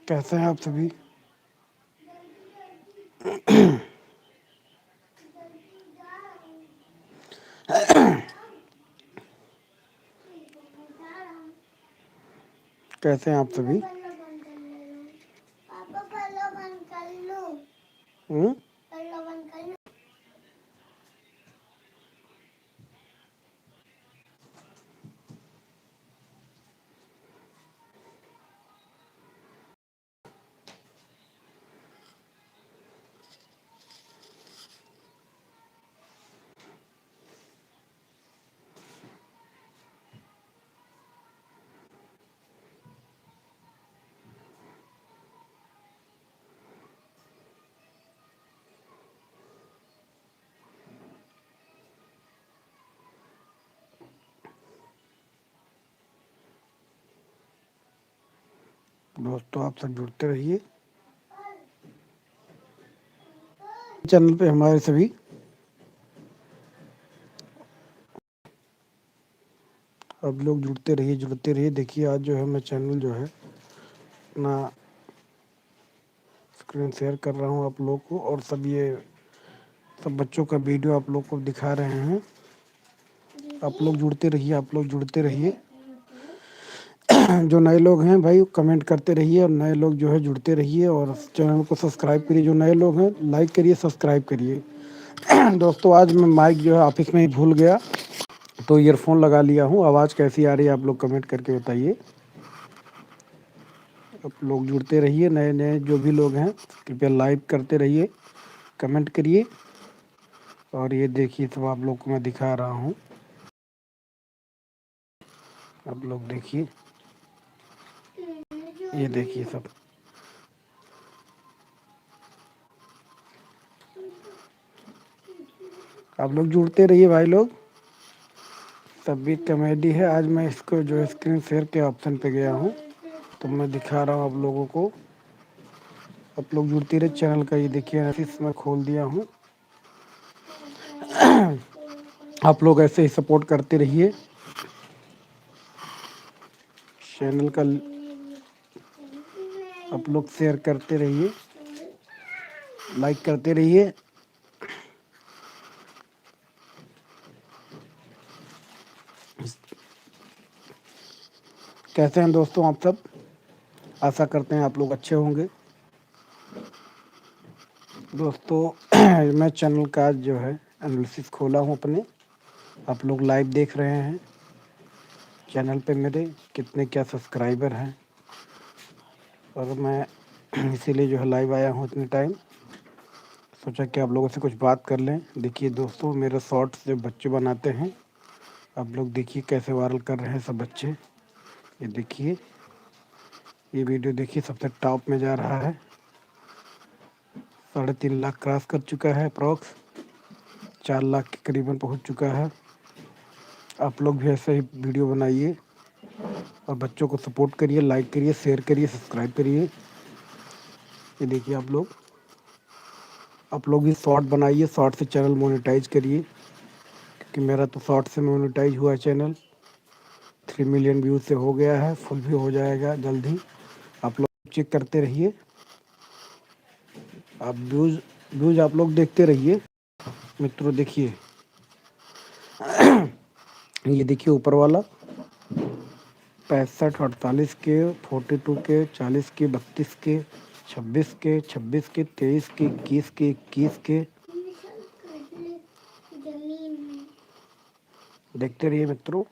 कैसे हैं आप सभी? कैसे हैं आप सभी? हम्म? दोस्तों, आप सब जुड़ते रहिए चैनल पे हमारे सभी। अब लोग जुड़ते रहिए। देखिए, आज जो है मैं चैनल जो है अपना स्क्रीन शेयर कर रहा हूँ आप लोग को, और सब बच्चों का वीडियो आप लोग को दिखा रहे हैं। आप लोग जुड़ते रहिए। जो नए लोग हैं भाई, कमेंट करते रहिए, और नए लोग जो है जुड़ते रहिए, और चैनल को सब्सक्राइब करिए। जो नए लोग हैं, लाइक करिए, सब्सक्राइब करिए। दोस्तों, आज मैं माइक जो है ऑफिस में ही भूल गया, तो ईयरफोन लगा लिया हूँ। आवाज़ कैसी आ रही है आप लोग कमेंट करके बताइए। आप लोग जुड़ते रहिए। नए नए जो भी लोग हैं, कृपया लाइक करते रहिए, कमेंट करिए। और ये देखिए, सब आप लोग को मैं दिखा रहा हूँ। आप लोग देखिए, ये देखिए सब। आप लोग जुड़ते रहिए भाई लोग। तबीयत कॉमेडी है। आज मैं इसको जो स्क्रीन शेयर के ऑप्शन पे गया हूँ, तो मैं दिखा रहा हूँ आप लोगों को। आप लोग जुड़ते रहिए चैनल का। ये देखिए, ऑफिस में खोल दिया हूँ। आप लोग ऐसे ही सपोर्ट करते रहिए। चैनल का आप लोग शेयर करते रहिए, लाइक करते रहिए। कैसे हैं दोस्तों आप सब? आशा करते हैं आप लोग अच्छे होंगे। दोस्तों, मैं चैनल का आज जो है एनालिसिस खोला हूँ अपने। आप लोग लाइव देख रहे हैं चैनल पे मेरे कितने क्या सब्सक्राइबर हैं, और मैं इसीलिए जो है लाइव आया हूँ इतने टाइम। सोचा कि आप लोगों से कुछ बात कर लें। देखिए दोस्तों, मेरे शॉर्ट्स जो बच्चे बनाते हैं, आप लोग देखिए कैसे वायरल कर रहे हैं सब बच्चे। ये देखिए, ये वीडियो देखिए, सबसे टॉप में जा रहा है। 3.5 लाख क्रॉस कर चुका है। अप्रॉक्स 4 लाख के करीबन पहुंच चुका है। आप लोग भी ऐसे ही वीडियो बनाइए, और बच्चों को सपोर्ट करिए, लाइक करिए, शेयर करिए, सब्सक्राइब करिए। ये देखिए, आप लोग भी शॉर्ट बनाइए, शॉर्ट से चैनल मोनेटाइज करिए, क्योंकि मेरा तो शॉर्ट से मोनेटाइज हुआ है चैनल। 3 मिलियन व्यूज से हो गया है, फुल भी हो जाएगा जल्द ही। आप लोग चेक करते रहिए। आप व्यूज आप लोग देखते रहिए मित्रों। देखिए, ये देखिए ऊपर वाला 65, 48 के, 42 के, 40 के, 32 के, 26 के, 23 के, 21 के देखते रहिए मित्रों।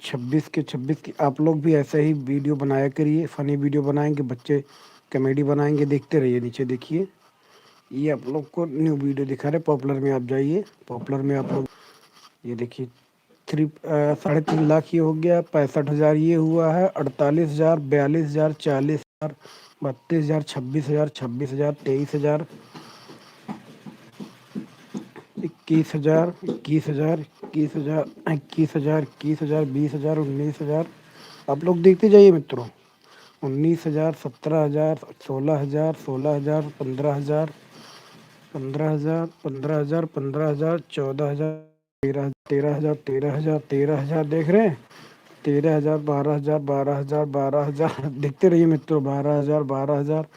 26 के आप लोग भी ऐसे ही वीडियो बनाया करिए। फनी वीडियो बनाएंगे बच्चे, कॉमेडी बनाएंगे, देखते रहिए। नीचे देखिए, ये आप लोग को न्यू वीडियो दिखा रहे। पॉपुलर में आप जाइए, पॉपुलर में आप लोग ये देखिए। 3.5 लाख ये हो गया। 65,000 ये हुआ है। 48,000, 42,000, 40,000, 32,000, 26,000, 26,000, 23,000, 21,000, 21,000, 21,000, 21,000, 21,000, 20,000, 19,000। आप लोग देखते जाइए मित्रों। 19,000, 17,000, 16,000, 16,000, 15,000, 15,000, 15,000, 15,000, 14,000, 13,000, 13,000, 13,000, 13,000 देख रहे हैं। 13,000, 12,000, 12,000, 12,000 देखते रहिए मित्रों। 12,000, 12,000,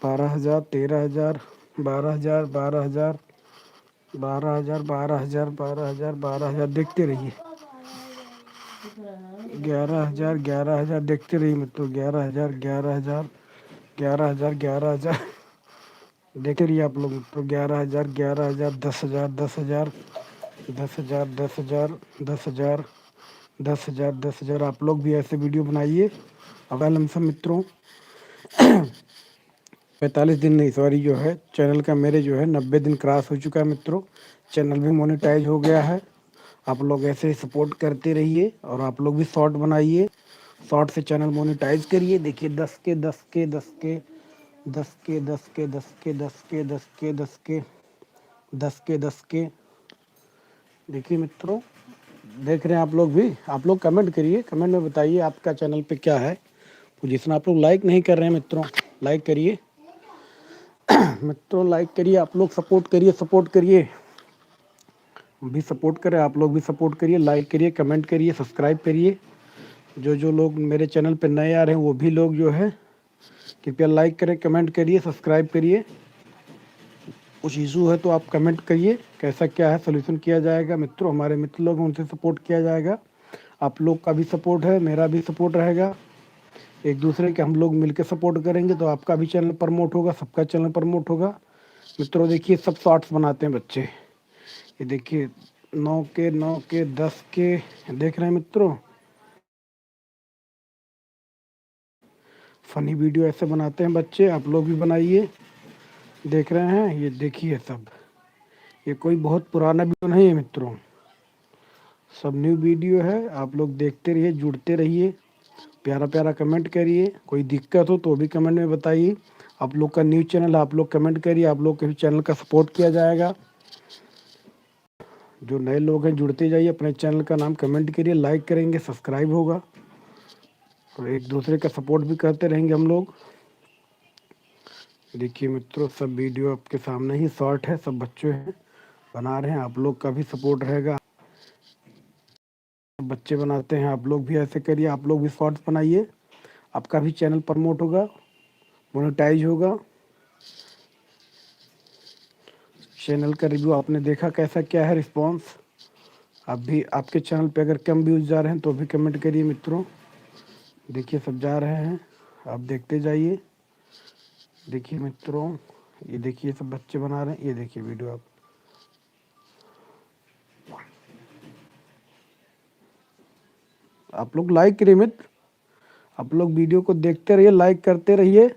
12,000, 13,000, 12,000, 12,000, 12,000, 12,000, 12,000, 12,000 देखते रहिए। 11,000, 11,000 देखते रहिए मित्रों। 11,000, 11,000, 11,000, 11,000 देखते रहिए आप लोग मित्रों। 11,000, 11,000, 10,000, 10,000, 10,000, 10,000, 10,000, 10,000, 10,000 आप लोग भी ऐसे वीडियो बनाइए। अब लमसम मित्रों 45 दिन नहीं, सॉरी, जो है चैनल का मेरे जो है 90 दिन क्रॉस हो चुका है मित्रों। चैनल भी मोनेटाइज हो गया है। आप लोग ऐसे ही सपोर्ट करते रहिए और आप लोग भी शॉर्ट बनाइए। शॉर्ट से चैनल मोनेटाइज करिए। देखिए 10 के 10 के 10 के 10 के 10 के 10 के 10 के 10 के 10 के 10 के 10 के देखिए मित्रों, देख रहे हैं आप लोग भी। आप लोग कमेंट करिए, कमेंट में बताइए आपका चैनल पे क्या है पोजीशन। आप लोग लाइक नहीं कर रहे हैं मित्रों, लाइक करिए मित्रों, लाइक करिए। आप लोग सपोर्ट करिए, सपोर्ट करिए। भी सपोर्ट करें, आप लोग भी सपोर्ट करिए। लाइक करिए, कमेंट करिए, सब्सक्राइब करिए। जो जो लोग मेरे चैनल पे नए आ रहे हैं वो भी लोग जो है कृपया लाइक करें, कमेंट करिए, सब्सक्राइब करिए। कुछ इशू है तो आप कमेंट करिए, कैसा क्या है सोल्यूशन किया जाएगा मित्रों। हमारे मित्र लोग हैं, उनसे सपोर्ट किया जाएगा। आप लोग का भी सपोर्ट है, मेरा भी सपोर्ट रहेगा। एक दूसरे के हम लोग मिलकर सपोर्ट करेंगे तो आपका भी चैनल प्रमोट होगा, सबका चैनल प्रमोट होगा मित्रों। देखिए सब शॉर्ट्स बनाते हैं बच्चे। ये देखिए 9 के 9 के 10 के देख रहे हैं मित्रों। फनी वीडियो ऐसे बनाते हैं बच्चे, आप लोग भी बनाइए। देख रहे हैं, ये देखिए सब। ये कोई बहुत पुराना वीडियो नहीं है मित्रों, सब न्यू वीडियो है। आप लोग देखते रहिए, जुड़ते रहिए, प्यारा प्यारा कमेंट करिए। कोई दिक्कत हो तो भी कमेंट में बताइए। आप लोग का न्यू चैनल, आप लोग कमेंट करिए, आप लोग के भी चैनल का सपोर्ट किया जाएगा। जो नए लोग हैं जुड़ते जाइए, अपने चैनल का नाम कमेंट करिए, लाइक करेंगे, सब्सक्राइब होगा और एक दूसरे का सपोर्ट भी करते रहेंगे हम लोग। देखिए मित्रों सब वीडियो आपके सामने ही शॉर्ट है, सब बच्चे हैं बना रहे हैं। आप लोग का भी सपोर्ट रहेगा, बच्चे बनाते हैं। आप लोग भी ऐसे करिए, आप लोग भी शॉर्ट्स बनाइए, आपका भी चैनल प्रमोट होगा, मोनेटाइज होगा। चैनल का रिव्यू आपने देखा कैसा क्या है रिस्पांस। आप भी, आपके चैनल पे अगर कम व्यूज जा रहे हैं तो भी कमेंट करिए मित्रों। देखिए सब जा रहे हैं, आप देखते जाइए। देखिए मित्रों, ये देखिए सब बच्चे बना रहे हैं। ये देखिए वीडियो आप लोग लाइक करिए मित्र, आप लोग वीडियो को देखते रहिए, लाइक करते रहिए।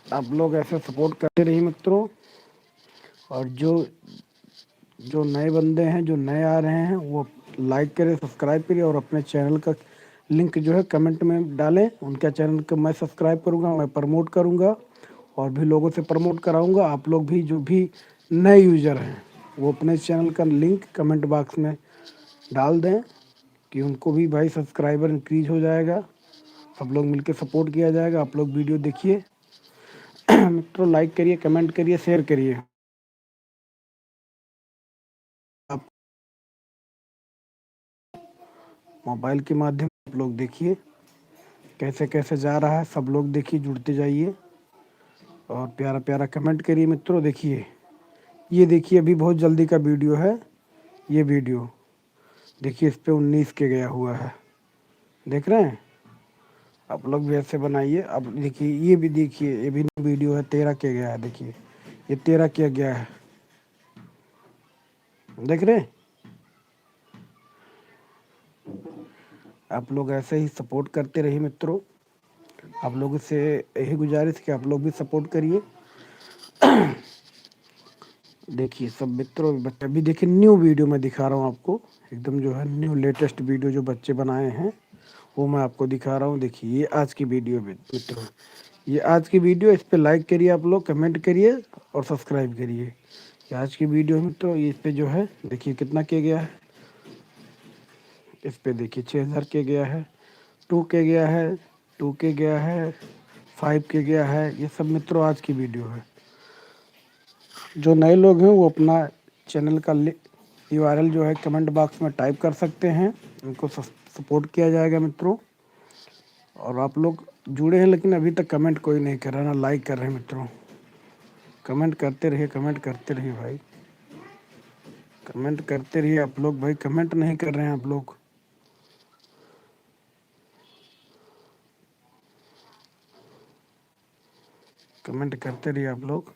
आप लोग ऐसे सपोर्ट करते रहिए मित्रों। और जो जो नए बंदे हैं, जो नए आ रहे हैं, वो लाइक करें, सब्सक्राइब करिए और अपने चैनल का लिंक जो है कमेंट में डालें। उनका चैनल को मैं सब्सक्राइब करूंगा, मैं प्रमोट करूंगा और भी लोगों से प्रमोट कराऊंगा। आप लोग भी जो भी नए यूज़र हैं वो अपने चैनल का लिंक कमेंट बॉक्स में डाल दें कि उनको भी भाई सब्सक्राइबर इंक्रीज हो जाएगा। सब लोग मिलकर सपोर्ट किया जाएगा। आप लोग वीडियो देखिए मित्रों, लाइक करिए, कमेंट करिए, शेयर करिए। आप मोबाइल के माध्यम से आप लोग देखिए कैसे कैसे जा रहा है। सब लोग देखिए, जुड़ते जाइए और प्यारा प्यारा कमेंट करिए मित्रों। देखिए ये देखिए अभी बहुत जल्दी का वीडियो है। ये वीडियो देखिए, इस पे 19 के गया हुआ है, देख रहे हैं। आप लोग भी ऐसे बनाइए। अब देखिए ये भी, देखिए ये भी वीडियो है, 13 के गया है। देखिए ये 13 के गया है, देख रहे हैं। आप लोग ऐसे ही सपोर्ट करते रहिए मित्रों। आप लोगों से यही गुजारिश कि आप लोग भी सपोर्ट करिए। देखिए सब मित्रों, बच्चे अभी देखिए न्यू वीडियो मैं दिखा रहा हूँ आपको, एकदम जो है न्यू लेटेस्ट वीडियो जो बच्चे बनाए हैं वो मैं आपको दिखा रहा हूँ। देखिए ये आज की वीडियो मित्रों, ये आज की वीडियो। इस पे लाइक करिए, आप लोग कमेंट करिए और सब्सक्राइब करिए। ये आज की वीडियो मित्रों, इस पे जो है देखिए कितना के गया है। इस पे देखिए 6,000 के गया है, 2 के गया है, 2 के गया है, 5 के गया है। ये सब मित्रों आज की वीडियो है। जो नए लोग हैं वो अपना चैनल का URL जो है कमेंट बॉक्स में टाइप कर सकते हैं। इनको सपोर्ट किया जाएगा मित्रों। और आप लोग जुड़े हैं लेकिन अभी तक कमेंट कोई नहीं कर रहा, ना लाइक कर रहे हैं मित्रों। कमेंट करते रहिए, कमेंट करते रहिए भाई, कमेंट करते रहिए आप लोग। भाई कमेंट नहीं कर रहे हैं आप लोग। कमेंट करते रहिए आप लोग।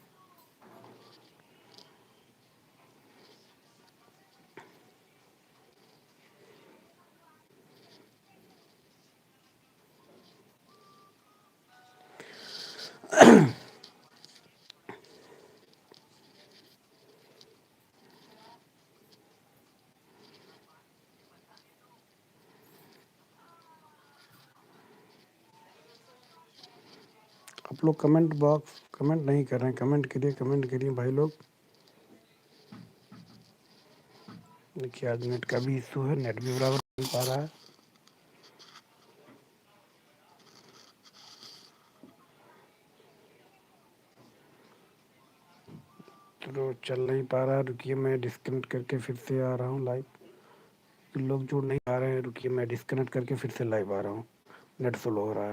आप लोग कमेंट बॉक्स कमेंट नहीं कर रहे हैं, कमेंट करिए भाई लोग। देखिए आज नेट का भी इशू है, नेट भी बराबर नहीं पा रहा है। तो चल नहीं पा रहा है, रुकिए मैं डिस्कनेक्ट करके फिर से आ रहा हूँ लाइव। लोग जुड़ नहीं पा रहे हैं, रुकिए मैं डिस्कनेक्ट करके फिर से लाइव आ रहा हूँ, नेट स्लो हो रहा है।